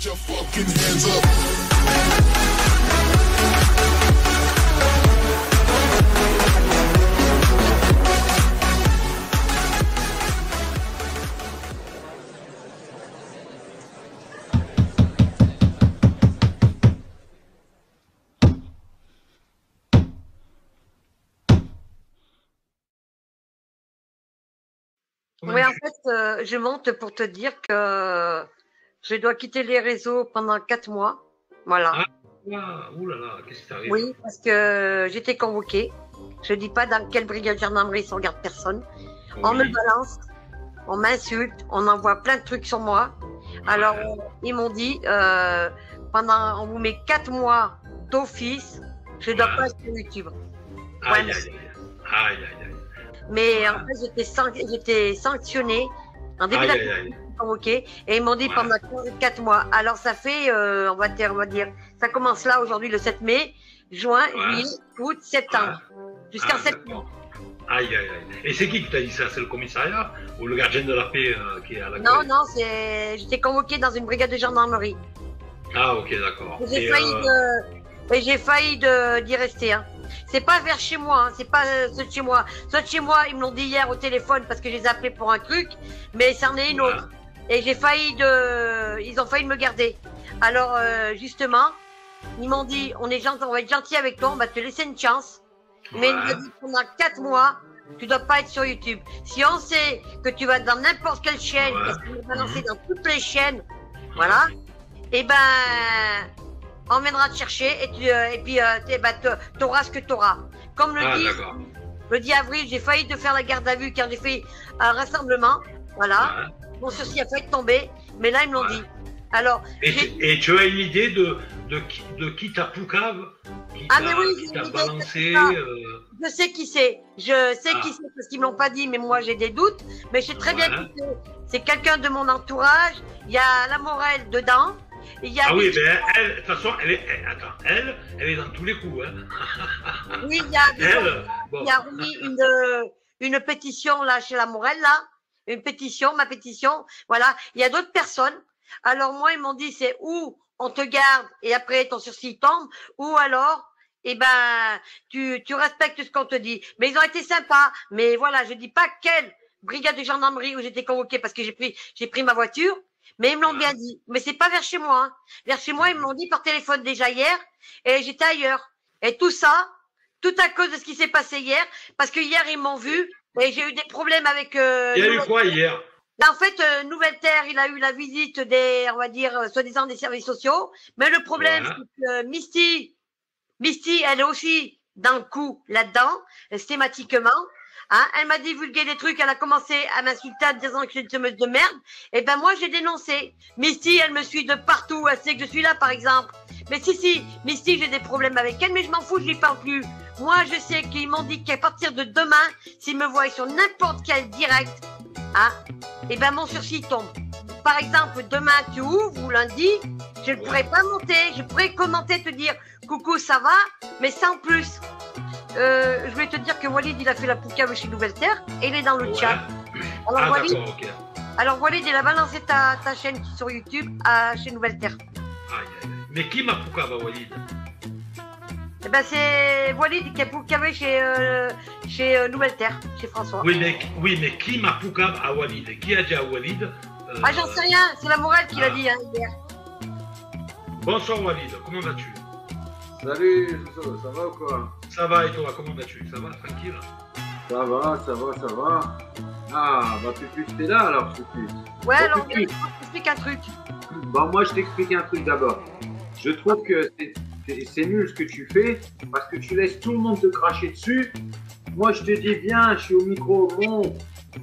your fucking hands up. Oui, en fait, je monte pour te dire que je dois quitter les réseaux pendant 4 mois. Voilà. Ah, oulala, qu'est-ce qui t'arrive? Oui, parce que j'étais convoquée. Je dis pas dans quelle brigade gendarmerie, ça regarde personne. On me Oui. balance, on m'insulte, on envoie plein de trucs sur moi. Alors, ils m'ont dit, on vous met 4 mois d'office, je dois pas être sur YouTube. Aïe, Ouais, aïe, aïe. Aïe, aïe, aïe. mais en fait, j'étais sanctionnée en début Aïe, aïe, d'année, aïe. convoquée, et ils m'ont dit pendant 4 mois. Alors, ça fait, on va dire, ça commence là aujourd'hui, le 7 mai, juin, juillet, août, septembre, jusqu'en septembre. D'accord. Aïe, aïe, aïe. Et c'est qui t'a dit ça? C'est le commissariat ou le gardien de la paix qui est à la Non, non, j'étais convoquée dans une brigade de gendarmerie. Ah, ok, d'accord. J'ai failli d'y rester. Hein. C'est pas vers chez moi, hein, c'est pas ceux de chez moi. Ceux de chez moi, ils me l'ont dit hier au téléphone parce que je les ai appelés pour un truc, mais c'en est une autre. Et ils ont failli me garder. Alors, justement, ils m'ont dit, on va être gentil avec toi, on va te laisser une chance. Mais ils m'ont dit, pendant 4 mois, tu dois pas être sur YouTube. Si on sait que tu vas dans n'importe quelle chaîne, parce qu'on est balancé dans toutes les chaînes, voilà, et ben, on viendra te chercher et puis t'auras ce que t'auras. Comme le 10 avril, j'ai failli te faire la garde à vue car j'ai fait un rassemblement, voilà. Mon sursis a failli tomber, mais là ils me l'ont dit. Alors, et tu as une idée de qui t'a poucave, qui t'a balancé Je sais qui c'est. Je sais qui c'est parce qu'ils me l'ont pas dit, mais moi j'ai des doutes. Mais je sais très bien qui c'est. C'est quelqu'un de mon entourage. Il y a la Morel dedans. Il y a oui, mais elle, de toute façon, elle est dans tous les coups. Hein. Oui, il y a remis une pétition là chez la Morel là. Une pétition, ma pétition. Voilà. Il y a d'autres personnes. Alors moi, ils m'ont dit, c'est où on te garde et après ton sursis tombe, ou alors, eh ben, tu respectes ce qu'on te dit. Mais ils ont été sympas. Mais voilà, je dis pas quelle brigade de gendarmerie où j'étais convoquée parce que j'ai pris ma voiture. Mais ils me l'ont bien dit. Mais c'est pas vers chez moi. Hein. Vers chez moi, ils me l'ont dit par téléphone déjà hier et j'étais ailleurs. Et tout ça, tout à cause de ce qui s'est passé hier, parce que hier ils m'ont vu et j'ai eu des problèmes avec. Il y a eu quoi hier? En fait, Nouvelle Terre, il a eu la visite on va dire, soi-disant des services sociaux. Mais le problème, c'est que Misty, elle est aussi dans le coup là-dedans, systématiquement. Hein, elle m'a divulgué des trucs, elle a commencé à m'insulter en disant que je suis une semeuse de merde. Et ben moi, j'ai dénoncé. Misty, elle me suit de partout, elle sait que je suis là, par exemple. Mais si, Misty, j'ai des problèmes avec elle, mais je m'en fous, je lui parle plus. Moi, je sais qu'ils m'ont dit qu'à partir de demain, s'ils me voient sur n'importe quel direct, hein, et ben mon sursis tombe. Par exemple, demain tu ouvres ou lundi, je ne pourrai pas monter, je pourrais commenter, te dire coucou, ça va, mais sans plus. Je vais te dire que Walid, il a fait la poucave chez Nouvelle Terre et il est dans le chat. Alors Walid, il a balancé ta chaîne sur YouTube chez Nouvelle Terre. Mais qui m'a poucave à Walid? Eh ben c'est Walid qui a poucavé chez Nouvelle Terre, chez François. Oui, mais qui m'a poucave à Walid? Qui a dit à Walid j'en sais rien, c'est la Morel qui l'a dit hein, hier. Bonsoir Walid, comment vas-tu? Salut, ça va ou quoi? Ça va et toi, comment vas-tu? Ça va, tranquille? Ça va. Ah, bah Pupus, t'es là alors, Pupus. Ouais, alors je t'explique un truc. Bon, moi je t'explique un truc d'abord. Je trouve que c'est nul ce que tu fais parce que tu laisses tout le monde te cracher dessus. Moi je te dis viens, je suis au micro, monte,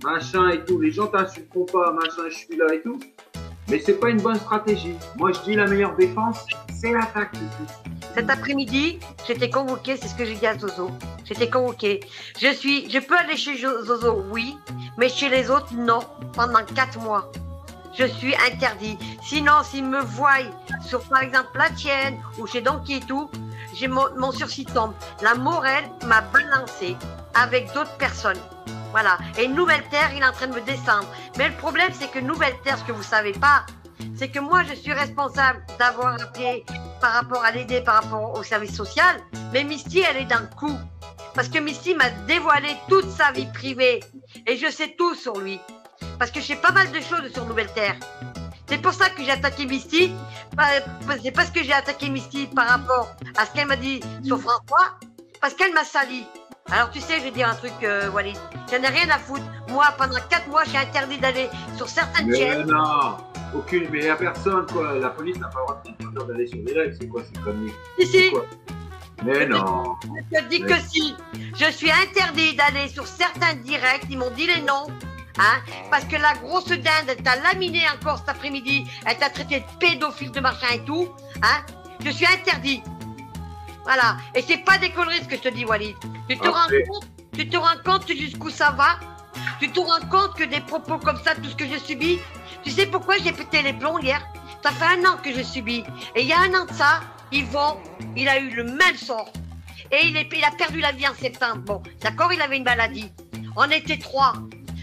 machin et tout. Les gens t'insulteront pas, machin, je suis là et tout. Mais c'est pas une bonne stratégie. Moi je dis la meilleure défense, c'est l'attaque. Cet après-midi, j'étais convoquée, c'est ce que j'ai dit à Zozo. J'étais convoquée. Je peux aller chez Zozo, oui, mais chez les autres, non, pendant 4 mois. Je suis interdit. Sinon, s'ils me voient sur, par exemple, la tienne ou chez Donkey et tout, mon sursis tombe. La Morel m'a balancé avec d'autres personnes. Voilà. Et Nouvelle Terre, il est en train de me descendre. Mais le problème, c'est que Nouvelle Terre, ce que vous savez pas, c'est que moi, je suis responsable d'avoir appelé par rapport à l'aider, par rapport au service social, mais Misty, elle est dans le coup. Parce que Misty m'a dévoilé toute sa vie privée et je sais tout sur lui. Parce que je sais pas mal de choses sur Nouvelle Terre. C'est pour ça que j'ai attaqué Misty. C'est parce que j'ai attaqué Misty par rapport à ce qu'elle m'a dit sur François, parce qu'elle m'a sali. Alors tu sais, je vais dire un truc, Walid. J'en ai rien à foutre. Moi, pendant 4 mois, j'ai interdit d'aller sur certaines chaînes. Mais non, aucune, mais il n'y a personne, quoi. La police n'a pas le droit d'aller sur les lives. C'est quoi, c'est comme Ici. Mais non. Je te dis que si. Je suis interdit d'aller sur certains directs. Ils m'ont dit les noms. Hein, parce que la grosse dinde, elle t'a laminé encore cet après-midi. Elle t'a traité de pédophile, de machin et tout. Hein, je suis interdit. Voilà. Et c'est pas des conneries ce que je te dis, Walid. Tu te rends compte jusqu'où ça va? Tu te rends compte que des propos comme ça, tout ce que je subis? Tu sais pourquoi j'ai pété les plombs hier? Ça fait 1 an que je subis. Et il y a 1 an de ça, Yvon, il a eu le même sort. Et il a perdu la vie en septembre. Bon, d'accord, il avait une maladie. On était 3.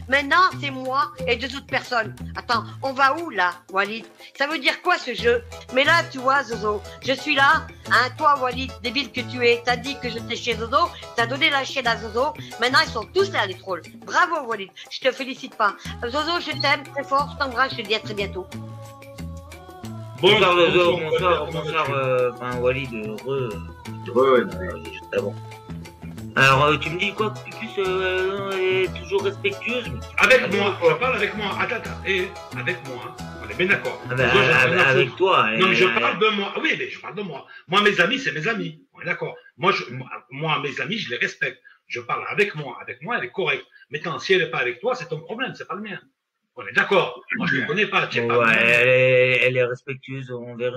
Maintenant, c'est moi et 2 autres personnes. Attends, on va où là, Walid? Ça veut dire quoi ce jeu? Mais là, tu vois, Zozo, je suis là. Hein, toi, Walid, débile que tu es, t'as dit que j'étais chez Zozo, t'as donné la chaîne à Zozo. Maintenant, ils sont tous là, les trolls. Bravo, Walid. Je te félicite pas. Zozo, je t'aime très fort. Je t'embrasse. Je te dis à très bientôt. Bonsoir, Zozo. Bonsoir, Walid. Bon. Alors, tu me dis quoi, Pupus, elle est toujours respectueuse? Avec moi, je parle avec moi. Attends, et avec moi, on est bien d'accord. Avec toi. Non, mais je parle de moi. Oui, mais je parle de moi. Moi, mes amis, c'est mes amis. On est d'accord. Moi, mes amis, je les respecte. Je parle avec moi. Avec moi, elle est correcte. Maintenant, si elle n'est pas avec toi, c'est ton problème, c'est pas le mien. On est d'accord. Moi, je ne connais pas. Elle est respectueuse envers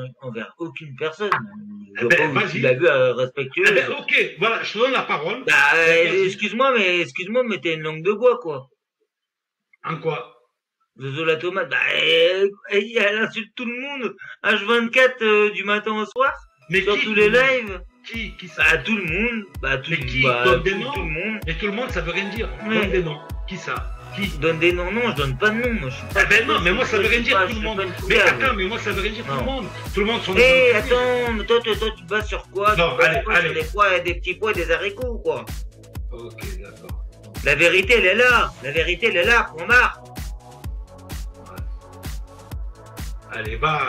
aucune personne. Tu l'as vu respectueuse. Ok, voilà, je te donne la parole. Excuse-moi, mais t'es une langue de bois, quoi. En quoi? Zozo la tomate, elle insulte tout le monde. H24 du matin au soir. Mais sur tous les lives. Qui ça? Tout le monde. Donne des noms. Tout le monde. Mais tout le monde, ça veut rien dire. Donne des noms. Qui ça? Qui donne des noms? Non, je donne pas de nom. Moi, je suis pas. Non, mais moi ça veut rien dire tout le monde. Mais attends, mais moi ça veut rien dire tout le monde. Tout le monde sont. Attends, toi, tu te bases sur quoi? Non, allez. Des petits pois et des haricots, quoi. Ok, d'accord. La vérité, elle est là. La vérité, elle est là. On marque. Allez, va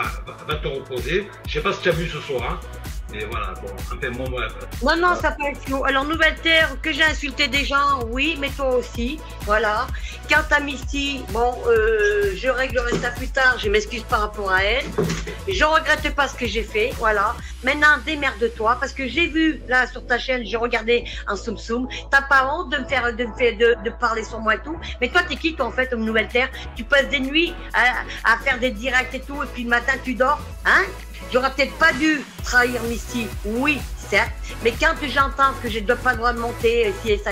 te reposer. Je sais pas si tu as vu ce soir, hein. Mais voilà, bon, un peu moins bref. Non, ça peut être faux. Alors, Nouvelle Terre, que j'ai insulté des gens, oui, mais toi aussi, voilà. Quant à Misty, bon, je réglerai ça plus tard, je m'excuse par rapport à elle. Je regrette pas ce que j'ai fait, voilà. Maintenant, démerde-toi, parce que j'ai vu, là, sur ta chaîne, j'ai regardé en soum-soum. T'as pas honte de parler sur moi et tout. Mais toi, t'es qui, toi, en fait, au Nouvelle Terre? Tu passes des nuits à faire des directs et tout, et puis le matin, tu dors, hein? J'aurais peut-être pas dû trahir Misty, oui, certes, mais quand j'entends que je ne dois pas le droit de monter si et ça,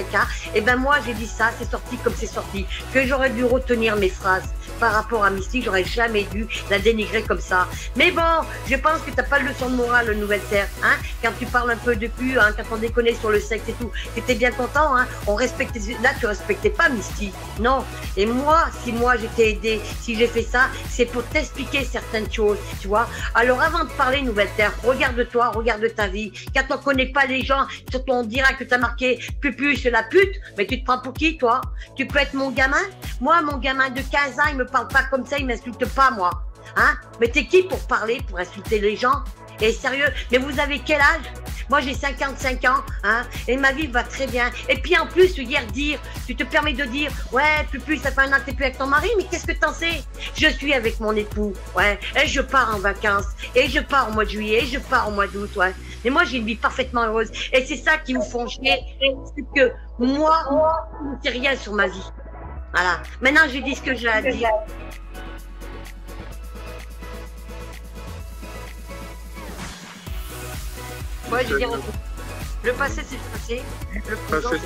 et ben moi j'ai dit ça, c'est sorti comme c'est sorti, que j'aurais dû retenir mes phrases par rapport à Misty, j'aurais jamais dû la dénigrer comme ça. Mais bon, je pense que t'as pas de leçon de morale, Nouvelle Terre, hein, quand tu parles un peu de cul, hein, quand on déconne sur le sexe et tout, t'étais bien content, hein, on respectait, là tu respectais pas Misty, non, et moi, si moi j'étais aidé, si j'ai fait ça, c'est pour t'expliquer certaines choses, tu vois. Alors avant de parler, Nouvelle Terre, regarde-toi, regarde ta vie, quand on connaît pas les gens, surtout on dira que t'as marqué Pupus la pute, mais tu te prends pour qui, toi? Tu peux être mon gamin? Moi, mon gamin de 15 ans, il me parle pas comme ça, il m'insulte pas, moi. Hein? Mais t'es qui pour parler, pour insulter les gens? Et sérieux, mais vous avez quel âge? Moi, j'ai 55 ans, hein, et ma vie va très bien. Et puis en plus, hier dire, tu te permets de dire, ouais, Pupus, ça fait 1 an que t'es plus avec ton mari, mais qu'est-ce que t'en sais? Je suis avec mon époux, ouais, et je pars en vacances, et je pars au mois de juillet, et je pars au mois d'août, ouais. Mais moi, j'ai une vie parfaitement heureuse. Et c'est ça qui vous font chier, c'est que moi, je ne sais rien sur ma vie. Voilà. Maintenant, j'ai dit ce que j'ai à dire. Ouais, je veux dire, le passé, c'est le passé. Le présent, c'est...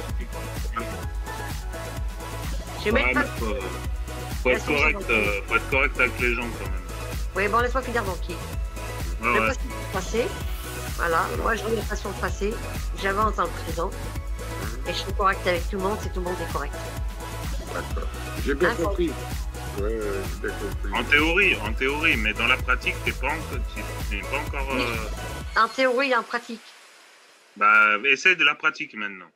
Faut être correct avec les gens, quand même. Oui, bon, laisse-moi finir, Banquier. Le passé, c'est le passé. Voilà, moi, je reviens pas sur le passé. J'avance dans le présent. Et je suis correct avec tout le monde, c'est tout le monde est correct. D'accord. J'ai bien compris. Ouais, j'ai compris. En théorie, mais dans la pratique, tu n'es pas encore. En théorie et en pratique. Bah, essaie de la pratique maintenant.